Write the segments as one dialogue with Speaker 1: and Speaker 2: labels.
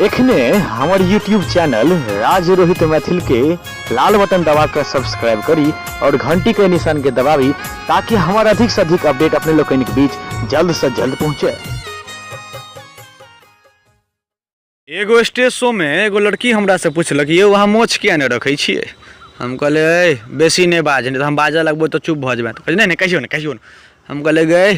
Speaker 1: एखने हमार YouTube channel राज रोहित मैथिल के लाल बटन दबाकर सब्सक्राइब करी और घंटी के निशान के दबावी ताकि हमारा अधिक से अधिक अपडेट अपने लोग के बीच जल्द से जल्द पहुंचे।
Speaker 2: एगो स्टेज शो में एगो लड़की हमरा से पूछलक ये वहाँ मोछ किया नहीं रखे छिए। हम कहले बेसी नहीं बाज, नहीं तो हम बाजे लगबो तो चुप भ जेबे। तो कहले नहीं कहियो न। हम कहले गए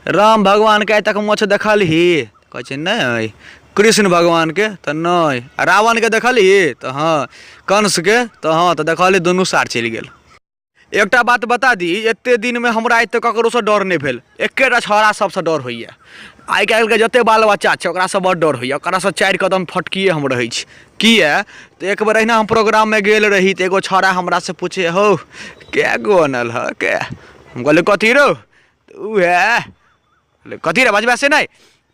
Speaker 2: राम भगवान के तक मोछ देखल ही, कहे नहीं कृष्ण भगवान के तो नहीं, रावण के देखल ही तो हाँ, कंस के तो हाँ, तो देखल दोनों सार चल गेल। एकटा बात बता दी, एते दिन में हमरा एते ककरो से डर नहीं भेल, एकेटा छौड़ा सबसे डर होइए। आइ काल्हि के जते बाल बच्चा छै ओकरा से बड़ डर होइए, ओकरा से 4 कदम फटकिए हम रहै छी। किए तो एक बेर अहिना हम प्रोग्राम में गेल रही तो एगो छौड़ा हमरा से पूछे हो क्या गो अनल ह के। हम कहले कथी रो, उहे कथी रे बजबे से नहीं।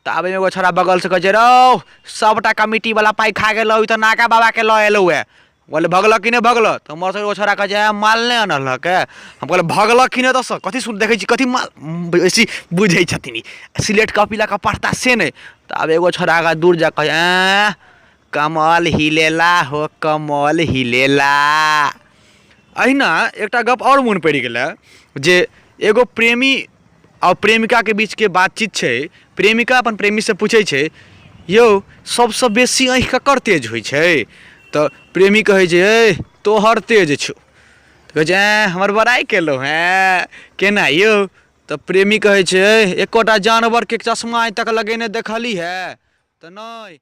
Speaker 2: तो आब एगो छौड़ा बगल से कहे रो सबटा कमिटी वाला पाई खा गेलो, तो नाका बाबा के ल एलो है। बोले भगल कि नहीं भगल, तो मोर से छोरा कहे माल नहीं अनल है के। हम कहले भगल कि नहीं, दस कथी सुन देखे कथी माल बेसी बुझे छथिन, सिलेट कॉपी ला पढ़ता से नहीं। तो अब एगो छोरा आगा दूर जा कहे कमल हिलेला हो कमल हिलेला। अहिना एकटा गप और मन पड़ गया जे एगो प्रेमी और प्रेमिका के बीच के बातचीत है। प्रेमिका अपन प्रेमी से पूछे छे यौ सबसे बेसी आँख ककर तेज होइ छै। तो प्रेमी कहे छे तोहर तेज छो। तो कहे हमर बड़ाई केलो हैं केना यौ। तो प्रेमी कहे छे एकोटा जानवर के चश्मा आज तक लगेने देखली है तो नहीं।